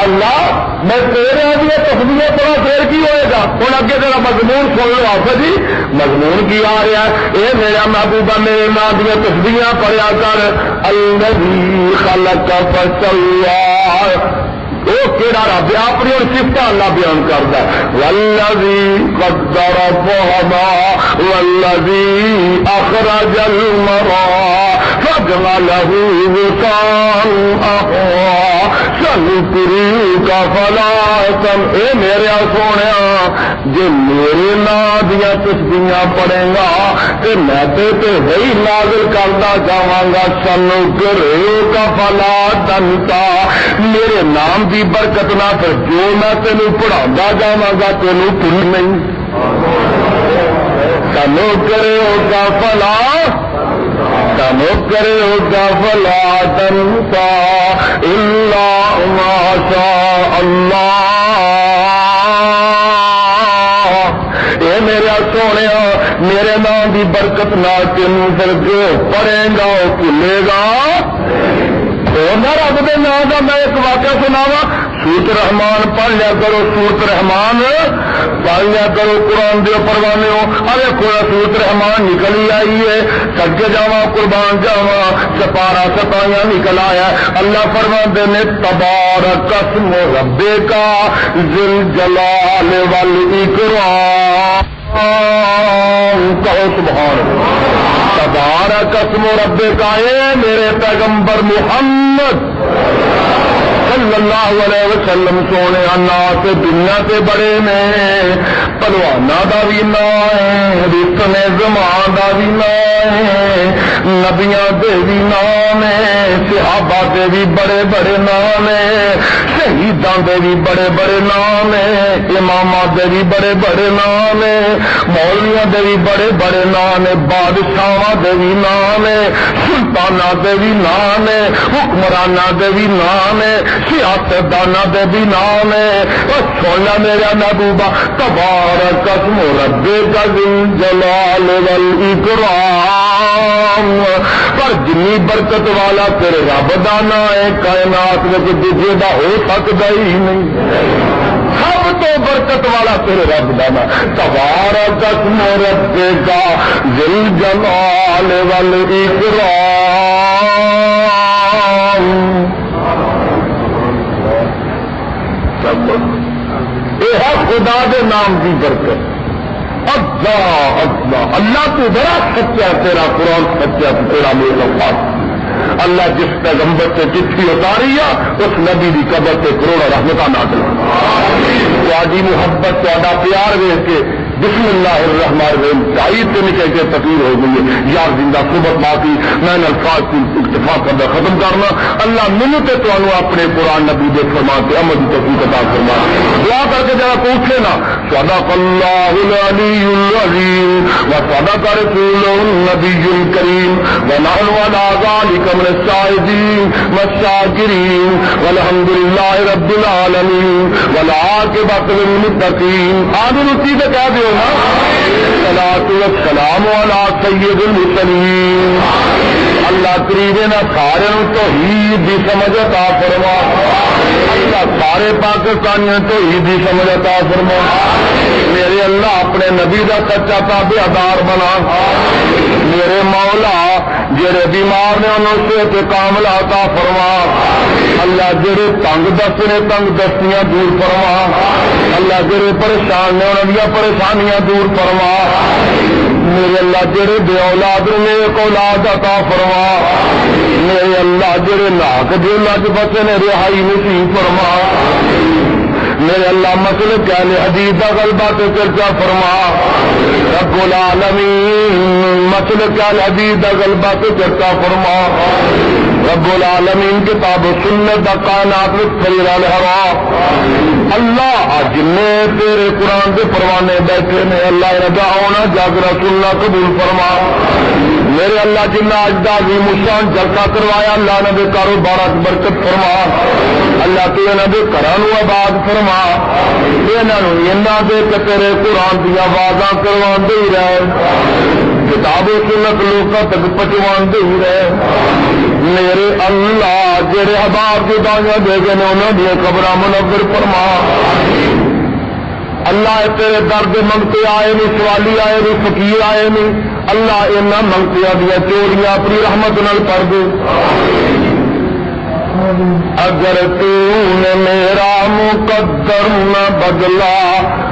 اللہ میں تیرے دیا تسبیحاں پڑھا پھر کی ہوئے گا ہوں اگے تیرا مضمون سن لو آپ جی مضمون کی آ رہا ہے اے میرا محبوبہ میرے نام دیا تسبیحاں پڑھیا کر الذی خلق فسوى وہ کہڑا رب اپنی اور صفت اللہ بیان کرتا ہے والذی قدر فہدى والذی اخرج المرعى فجعله غثاء سنقرئك فلا تنسى اے میرے سونیا جے میرے نام دیا تسبیحاں پڑھے گا تے میں تے وہی نازل کرتا جاواں گا سنقرئك فلا تنسى میرے نام دی برکت نہ پھر جو میں تینوں پڑھاؤں جاواں گا تینوں بھول نہیں سنقرئك فلا تنسى إلا ما شاء الله اے میرا سونیا میرے نام دی برکت نہ تینوں پھر جو پڑھے گا وہ بھولے گا رب دے نام کا میں ایک واقعہ سناوا سورت رحمان پڑھ لیا کرو سورت رحمان پڑھ لیا کرو قرآن دے پروانے ہو ارے کوئی سورت رحمان نکلی آئی ہے سجے جاوا قربان جاوا سپارا ستائیاں نکل آیا اللہ فرماندے نے تبارک اسم ربک ذل جلال والاکرام کہو سبحان تبارک اسم ربک اے میرے پیغمبر محمد صلی اللہ علیہ وسلم سونے اللہ سے دنیا سے بڑے نے پلوانا دا بھی نام ہے رسم زمان دا بھی نام ہے نبیاں دے بھی نام ہے صحابہ دے بھی بڑے بڑے نام ہے شہیداں دے بھی بڑے بڑے نام ہے اماماں دے بھی بڑے بڑے نام ہے مولویاں دے بھی بڑے بڑے نام ہے بادشاہاں دے بھی نام ہے سلطاناں دے بھی نام ہے حکمراناں دے بھی نام ہے سیاستداناں دے بھی نام ہے اور سونا میرا محبوبہ تبارک اسم ربک ذل جلال والاکرام پر جنی برکت والا تیرے رب دا نام ہے کائنات میں دوجے دا ہو سکتا ہی نہیں سب تو برکت والا تیرے رب دا نام تبارک اسم ربک ذل جلال والاکرام یہ ہے خدا دے نام کی برکت اللہ اللہ اللہ تو بڑا سچا تیرا قرآن سچا تیرا میرا پاس اللہ جس پیغمبر سے چٹھی اتاری ہے اس نبی کی قبر سے کروڑا رحمتہ نازل تاری محبت تا پیار ویچ کے بسم اللہ الرحمن الرحیم شاہید سے نکل کے تقریر ہو گئی ہے یار زندہ صحبت باقی میں نے الفاظ کی اکتفا کرنا ختم کرنا اللہ منت تو اپنے قرآن نبی دے فرما کے عمل کی توفیق عطا فرما دعا کر کے ذرا پوچھے نا صدق اللہ العلی العظیم وصدق رسولہ النبی الکریم ونحن علی ذلک من الشاہدین والشاکرین والحمد للہ رب العالمین والعاقبۃ للمتقین آمین اسی سے کہہ دو الصلاۃ والسلام علی سید المرسلین اللہ کریم نہ سارے توحید دی سمجھ عطا فرما اللہ سارے پاکستانیوں توحید دی سمجھ عطا فرما میرے اللہ اپنے نبی دا سچا تابعدار بنا میرے مولا جڑے بیمار نے انہوں صحت کاملہ عطا فرما اللہ جڑے تنگ دست نے تنگ دستیاں دور فرما اللہ جڑے پریشان نے انہوں دیا پریشانیاں دور فرما میرے اللہ جڑے بے اولاد نے ایک اولاد عطا فرما میرے اللہ جڑے لاکھ جیلہ چ بسے نے رہائی نصیب فرما میرے اللہ مسئلے اہل حدیث کا غلبہ تے چرچا فرما رب العالمین مسئلے اہل حدیث کا غلبہ تے چرچا فرما رب العالمین کتاب و سنت دا کائنات میں خیر الہوا اللہ جنے تیرے قرآن کے پروانے بیٹھے نے اللہ رضا ہونا جاگرا سننا قبول فرما میرے اللہ جنہ اج دا عظیم الشان جلسہ کروایا اللہ نے دے کاروبار برکت فرما اللہ تو انہاں دے گھراں نوں آباد فرما انہاں نوں انہاں دے کہ تیرے قرآن دی آوازاں کرواندے ہی رہے کتاب و سنت لوکاں تک پہنچواندے ہی رہے میرے اللہ جڑے احباب کی دعائیں دے گئے نے انہاں دی قبراں منور فرما اللہ تیرے درد منگتے آئے نہیں سوالی آئے نہیں فقیر آئے نہیں اللہ انہاں منگتیاں دیا چوریاں اپنی رحمت نال بھر دے اگر تو نے میرا مقدر نہ بدلا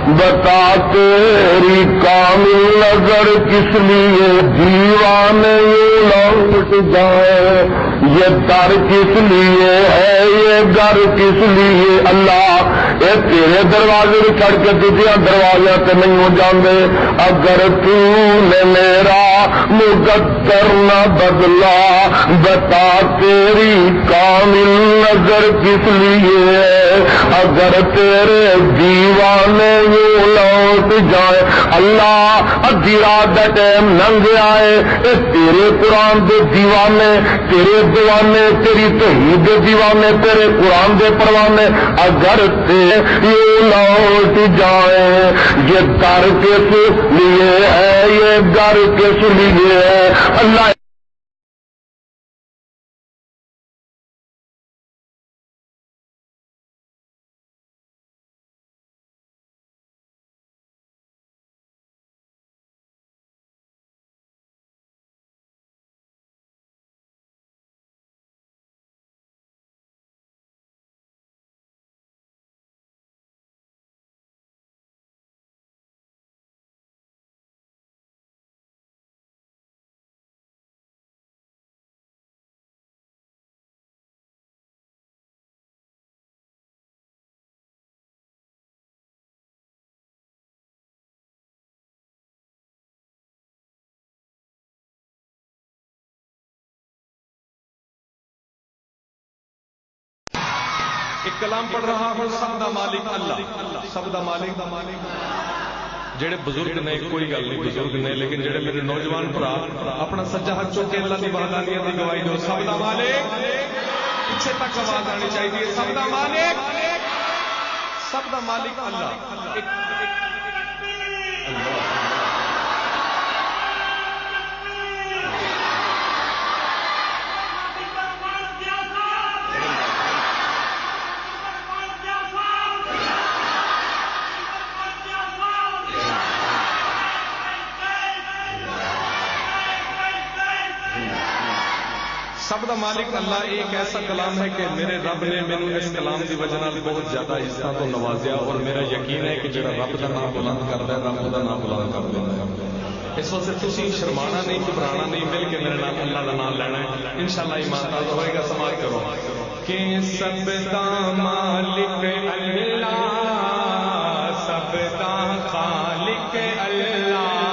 بتا تیری کامل نظر کس لیے دیوانے یوں لوٹ جائے یہ در کس لیے ہے یہ گھر کس لیے اللہ اے تیرے دروازے چھڑ کے دوسرے دروازے تے نہیں ہو جاندے اگر تو نے میرا مقدر نہ بدلا بتا تیری کامل نظر کس لیے اگر تیرے دیوانے یوں لوٹ جائے اللہ ادھی رات دا ٹائم لنگ آئے اس تیرے قرآن دے دیوانے تیرے دیوانے تیری توحید دے دیوانے تیرے قرآن دے پروانے اگر تے یوں لوٹ جائے یہ در کس لیے ہے یہ گھر کس لیے ہے اللہ ایک کلام پڑھ رہا ہوں سب دا مالک اللہ سب دا مالک جڑے بزرگ نے کوئی گل نہیں بزرگ نے لیکن جڑے میرے نوجوان بھرا اپنا سجا ہاتھ چوک کے اللہ دی وحدانیت دی گواہی دو سب دا مالک پیچھے تک آواز آنی چاہیے سب دا مالک اللہ سب دا مالک اللہ ایک ایسا کلام ہے کہ میرے رب نے میرے اس کلام کی وجہ نال بہت زیادہ عزتاں تو نوازیا اور میرا یقین ہے کہ جڑا رب دا نام بلند کردا ہے رب دا نام بلند کر دیندا ہے اس واسطے تسی شرمانا نہیں گھبرانا نہیں مل کے میرے نال اللہ دا نام لینا ہے انشاءاللہ ایمان تازہ ہوئے گا سماعت کرو کہ سب دا مالک اللہ سب دا خالق اللہ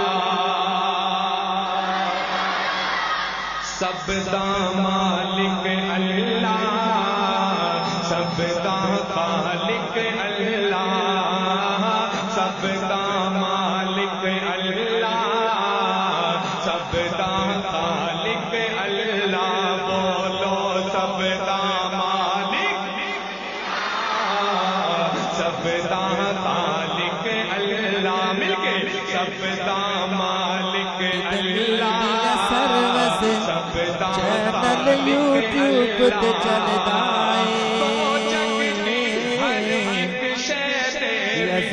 سب دا مالک اللہ سب دا خالق اللہ سب دا مالک اللہ سب دا خالق اللہ بولو سب دا مالک سب دا خالق اللہ مل کے سب دا مالک اللہ سب چینل یوٹیوب تے چلدا اے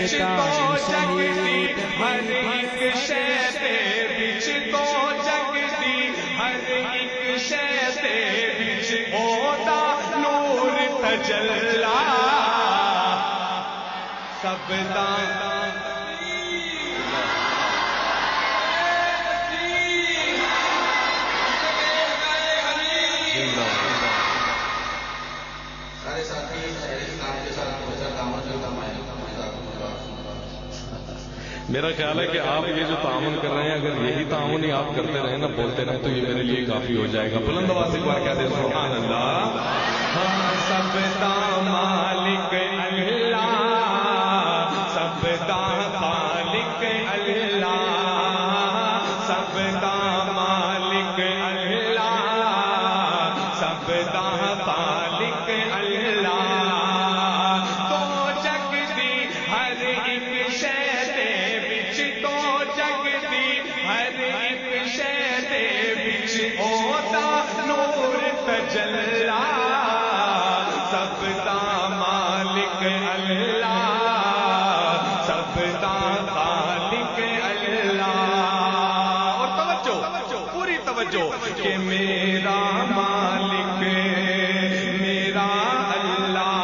یزدانی شہید ہر ایک شے دے وچ تو جگدی ہر ایک شے دے وچ اودا نور تجلا سب دا سارے ساتھی اسلام کے ساتھ بہت تعاون کرتا ہے. میرا خیال ہے کہ آپ یہ جو تعاون کر رہے ہیں اگر یہی تعاون ہی آپ کرتے رہے نا بولتے رہے تو یہ میرے لیے کافی ہو جائے گا. بلند آواز ایک بار کہہ دیں سبحان اللہ. ہاں سب دا مالک اللہ سب دا خالق اللہ سب دا مالک اللہ سب دا خالق اللہ تو جگدی ہر ایک شے دے وچ تو جگدی ہر ایک شے دے وچ اودا نور تجلا سب دا مالک اللہ سب دا خالق اللہ. اور توجہ پوری توجہ کہ میرا مالک میرا اللہ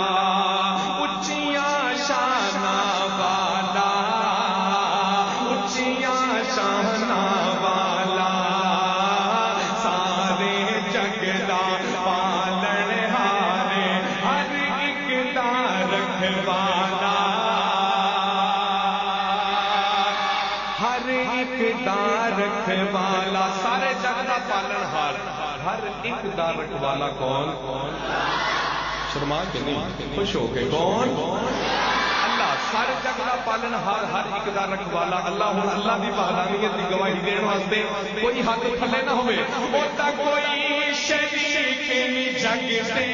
اونچیاں شاناں والا اونچیاں شاناں والا سارے جگ دا پالن ہارے ہر ایک دا رکھوالا ہر ایک دا رکھوالا سارے جگ دا پالن ہار ہر ایک دا رکھوالا کون شرما کے نہیں خوش ہو کے کون اللہ سارے جگ دا پالن ہار ہر ایک دا رکھوالا اللہ. ہن اللہ دی وحدانیت دی گواہی دین واسطے کوئی ہاتھ تھلے نہ ہوئے اودا کوئی شریک نہیں جگ تے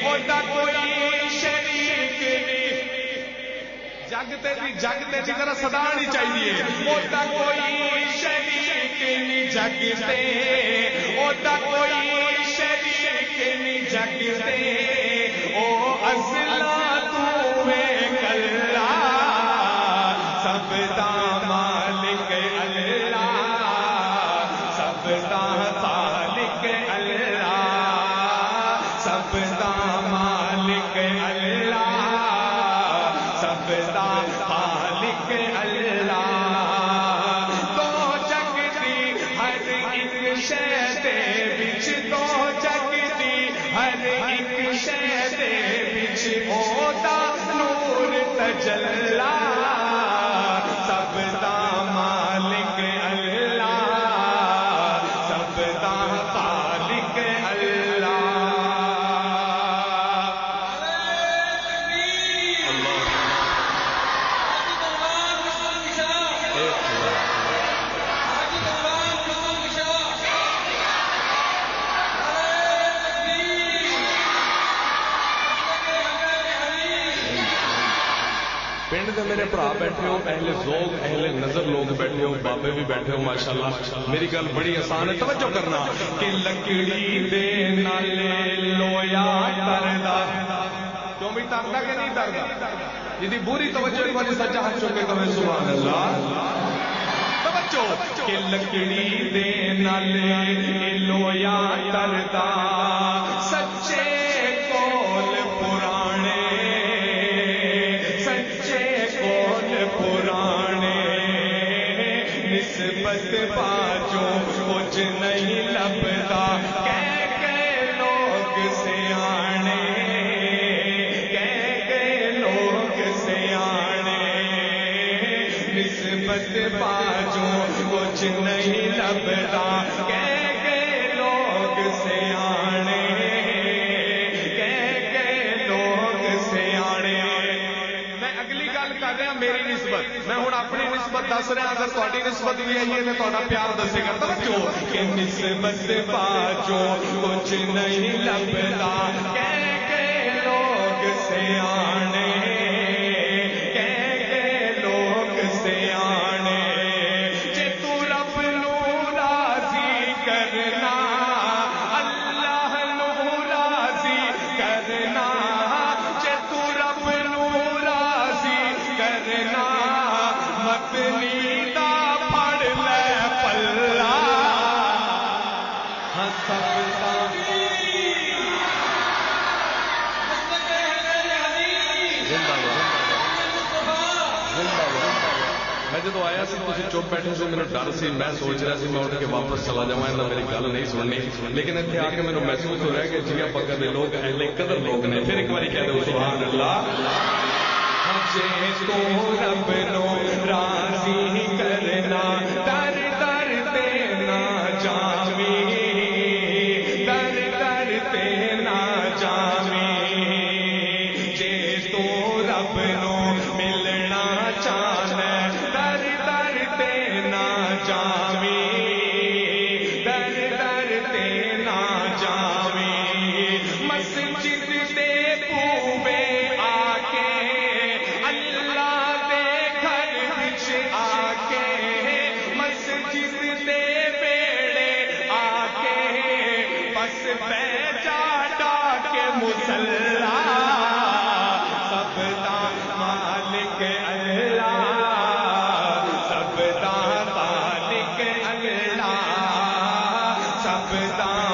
اودا کوئی شریک نہیں جگ تے دی ذرا صدا نہیں چاہیے اودا کوئی شریک نہیں جگ تے اودا کوئی شریک نہیں جگ تے او اصلا تو ہے کلا سب دا مالک اللہ سب دا خالق اللہ سب دا مالک اللہ سب دا خالق اللہ تو جگدی ہر ایک شے دے وچ تو جگدی ہر ایک شے دے وچ اودا نور تجلا سب دا مالک اللہ سب دا خالق اللہ. پنڈ دے میرے بھرا بیٹھے ہو اہل ذوق اہل نظر لوگ بیٹھے ہو بابے بھی بیٹھے ہو ماشاءاللہ. میری گل بڑی آسان ہے توجہ کرنا کہ لکڑی دے نالے لویا تردا کیوں بھی تردا کہ نہیں تردا جی بری توجہ کی وجہ سچا ہاتھ چوکے کہے سبحان اللہ. توجہ کہ لکڑی دے نالے لویا تردا سچے کول پرانے پرانے نسبت باجوں کچھ نہیں لبدا کہ لوگ سیانے کہ لوگ سیانے نسبت باجوں کچھ نہیں لبدا کہ لوگ سیانے میری نسبت میں ہوں اپنی نسبت دس رہا اگر تاری نسبت بھی آئی ہے تو پیار دسے گا توجہ کہ نسبت باجو کچھ نہیں لبدا کہ لوگ سیانے کہ لوگ سیانے جے تو رب نو راضی کرنا بیٹھے سے میرے ڈر سی میں سوچ رہا سی میں اٹھ کے واپس چلا جاؤں انہیں میری گل نہیں سننی لیکن اتنے آ کے میرے محسوس ہو رہا ہے کہ جیا پکا دے لوگ اہل قدر لوگ نے پھر ایک بار کہہ دو سبحان اللہ تو رب نو راضی کرنا در در دینا جاوی در در دینا جاوی جے تو رب نو ملنا چاہنا در در دینا جاوی در در دینا جاوی مسجد دے پوے آ کے مسلح سب دا مالک اللہ سب دا مالک اللہ سب دا